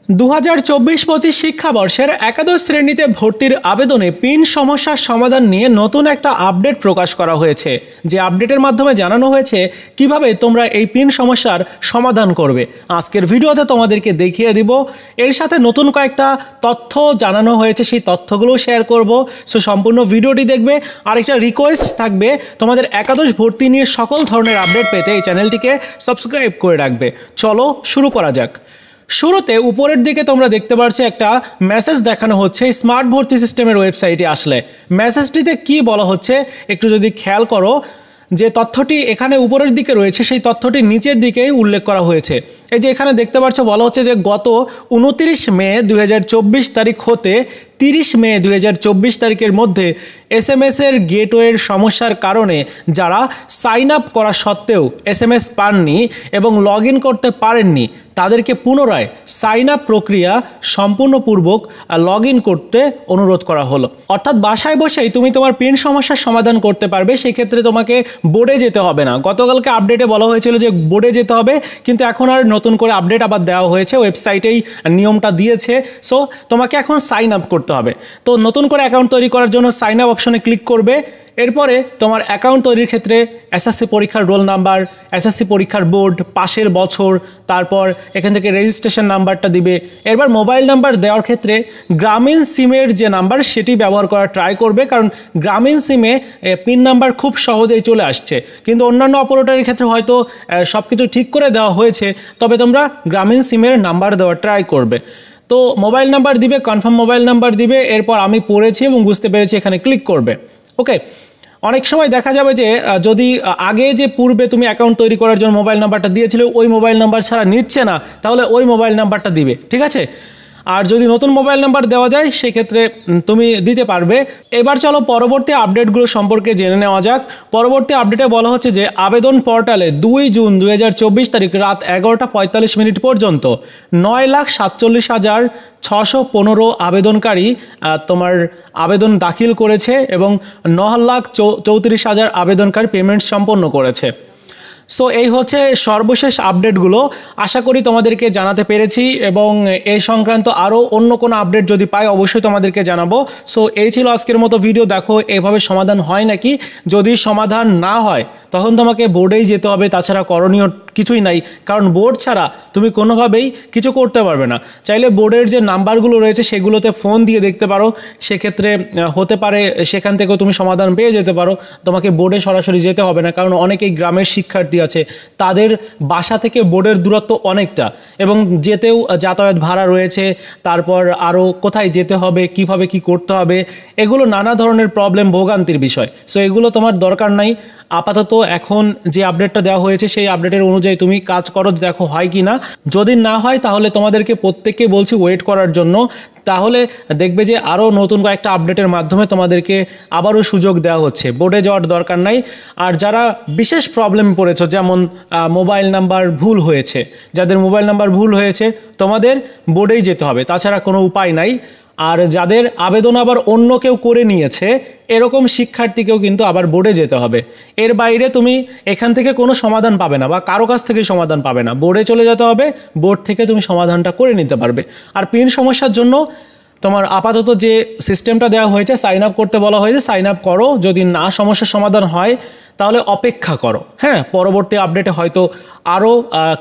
2024-25 শিক্ষাবর্ষের একাদশ শ্রেণীতে ভর্তির আবেদনে পিন সমস্যার সমাধান নিয়ে নতুন একটা আপডেট প্রকাশ করা হয়েছে। যে আপডেটের মাধ্যমে জানানো হয়েছে কিভাবে তোমরা এই পিন সমস্যার সমাধান করবে। আজকের ভিডিওতে তোমাদেরকে দেখিয়ে দিব। এর সাথে নতুন কয়েকটা তথ্য জানানো হয়েছে, সেই তথ্যগুলো শেয়ার করব। সো সম্পূর্ণ ভিডিওটি দেখবে। আর একটা রিকোয়েস্ট থাকবে, তোমাদের একাদশ ভর্তি নিয়ে সকল ধরনের আপডেট পেতে এই চ্যানেলটিকে সাবস্ক্রাইব করে রাখবে। চলো শুরু করা যাক। শুরুতে উপরের দিকে তোমরা দেখতে পাচ্ছ একটা মেসেজ দেখানো হচ্ছে স্মার্ট ভর্তি সিস্টেমের ওয়েবসাইটে আসলে। মেসেজটিতে কি বলা হচ্ছে একটু যদি খেয়াল করো, যে তথ্যটি এখানে উপরের দিকে রয়েছে সেই তথ্যটি নিচের দিকেই উল্লেখ করা হয়েছে। এই যে এখানে দেখতে পাচ্ছ বলা হচ্ছে যে গত 29 মে 2024 তারিখ হতে 30 মে 2024 তারিখের মধ্যে SMS এর গেটওয়ের সমস্যার কারণে যারা সাইন আপ করা সত্ত্বেও SMS পাননি এবং লগ ইন করতে পারেননি তাদেরকে পুনরায় সাইন আপ প্রক্রিয়া সম্পূর্ণপূর্বক লগ ইন করতে অনুরোধ করা হলো। অর্থাৎ বাসায় বসেই তুমি তোমার পিন সমস্যার সমাধান করতে পারবে। সেক্ষেত্রে তোমাকে বোর্ডে যেতে হবে না। গতকালকে আপডেটে বলা হয়েছিল যে বোর্ডে যেতে হবে, কিন্তু এখন আর নতুন করে আপডেট আবার দেওয়া হয়েছে, ওয়েবসাইটেই নিয়মটা দিয়েছে। সো তোমাকে এখন সাইন আপ করতে হবে। তো নতুন করে অ্যাকাউন্ট তৈরি করার জন্য সাইন আপ অপশনে ক্লিক করবে। এরপরে তোমার অ্যাকাউন্ট তৈরির ক্ষেত্রে SSC পরীক্ষার রোল নাম্বার, SSC পরীক্ষার বোর্ড, পাশের বছর, তারপর এখান থেকে রেজিস্ট্রেশন নাম্বারটা দিবে। এরপর মোবাইল নাম্বার দেওয়ার ক্ষেত্রে গ্রামীণ সিমের যে নাম্বার সেটি ব্যবহার করার ট্রাই করবে, কারণ গ্রামীণ সিমে পিন নাম্বার খুব সহজেই চলে আসছে। কিন্তু অন্যান্য অপারেটরের ক্ষেত্রে হয়তো সব কিছু ঠিক করে দেওয়া হয়েছে, তবে তোমরা গ্রামীণ সিমের নাম্বার দেওয়ার ট্রাই করবে। তো মোবাইল নাম্বার দিবে, কনফার্ম মোবাইল নাম্বার দিবে। এরপর আমি পড়েছি এবং বুঝতে পেরেছি এখানে ক্লিক করবে। ওকে, অনেক সময় দেখা যাবে যে যদি আগে যে পূর্বে তুমি অ্যাকাউন্ট তৈরি করার জন্য মোবাইল নাম্বারটা দিয়েছিলে ওই মোবাইল নাম্বার ছাড়া নিচ্ছে না, তাহলে ওই মোবাইল নাম্বারটা দিবে, ঠিক আছে? আর যদি নতুন মোবাইল নাম্বার দেওয়া যায় সেক্ষেত্রে তুমি দিতে পারবে। এবার চলো পরবর্তী আপডেটগুলো সম্পর্কে জেনে নেওয়া যাক। পরবর্তী আপডেটে বলা হচ্ছে যে আবেদন পোর্টালে 2 জুন 2024 তারিখ রাত 11:45 পর্যন্ত 9,47,615 আবেদনকারী তোমার আবেদন দাখিল করেছে এবং 9,34,000 আবেদনকারী পেমেন্ট সম্পন্ন করেছে। সো এই হচ্ছে সর্বশেষ আপডেটগুলো। আশা করি তোমাদেরকে জানাতে পেরেছি এবং এই সংক্রান্ত আরও অন্য কোনো আপডেট যদি পাই অবশ্যই তোমাদেরকে জানাবো। সো এই ছিল আজকের মতো ভিডিও। দেখো এভাবে সমাধান হয় নাকি। যদি সমাধান না হয় তখন তোমাকে বোর্ডেই যেতে হবে, তাছাড়া করণীয় কিছুই নাই। কারণ বোর্ড ছাড়া তুমি কোনোভাবেই কিছু করতে পারবে না। চাইলে বোর্ডের যে নাম্বারগুলো রয়েছে সেগুলোতে ফোন দিয়ে দেখতে পারো, সেক্ষেত্রে হতে পারে সেখান থেকেও তুমি সমাধান পেয়ে যেতে পারো। তোমাকে বোর্ডে সরাসরি যেতে হবে না, কারণ অনেকেই গ্রামের শিক্ষার্থী আছে, তাদের বাসা থেকে বোর্ডের দূরত্ব অনেকটা এবং যেতেও যাতায়াত ভাড়া রয়েছে। তারপর আরও কোথায় যেতে হবে, কিভাবে কি করতে হবে, এগুলো নানা ধরনের প্রবলেম, ভোগান্তির বিষয়। সো এগুলো তোমার দরকার নাই। আপাতত এখন যে আপডেটটা দেওয়া হয়েছে সেই আপডেটের অনুযায়ী তুমি কাজ করো, দেখো হয় কি না। যদি না হয় তাহলে তোমাদেরকে প্রত্যেককে বলছি ওয়েট করার জন্য। তাহলে দেখবে যে আরও নতুন কয়েকটা আপডেটের মাধ্যমে তোমাদেরকে আবারও সুযোগ দেওয়া হচ্ছে। বোর্ডে যাওয়ার দরকার নাই। আর যারা বিশেষ প্রবলেম পড়েছো, যেমন মোবাইল নাম্বার ভুল হয়েছে, যাদের মোবাইল নাম্বার ভুল হয়েছে তোমাদের বোর্ডেই যেতে হবে, তাছাড়া কোনো উপায় নাই। আর যাদের আবেদন আবার অন্য কেউ করে নিয়েছে এরকম শিক্ষার্থীকেও কিন্তু আবার বোর্ডে যেতে হবে। এর বাইরে তুমি এখান থেকে কোনো সমাধান পাবে না বা কারো কাছ থেকে সমাধান পাবে না। বোর্ডে চলে যেতে হবে, বোর্ড থেকে তুমি সমাধানটা করে নিতে পারবে। আর পিন সমস্যার জন্য তোমার আপাতত যে সিস্টেমটা দেওয়া হয়েছে, সাইন আপ করতে বলা হয়েছে, সাইন আপ করো। যদি না সমস্যার সমাধান হয় তাহলে অপেক্ষা করো। হ্যাঁ, পরবর্তী আপডেটে হয়তো আরও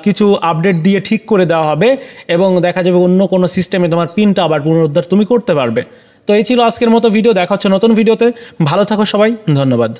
কিছু আপডেট দিয়ে ঠিক করে দেওয়া হবে এবং দেখা যাবে অন্য কোনো সিস্টেমে তোমার পিনটা আবার পুনরুদ্ধার তুমি করতে পারবে। তো এই ছিল আজকের মতো ভিডিও। দেখা হচ্ছে নতুন ভিডিওতে। ভালো থাকো সবাই, ধন্যবাদ।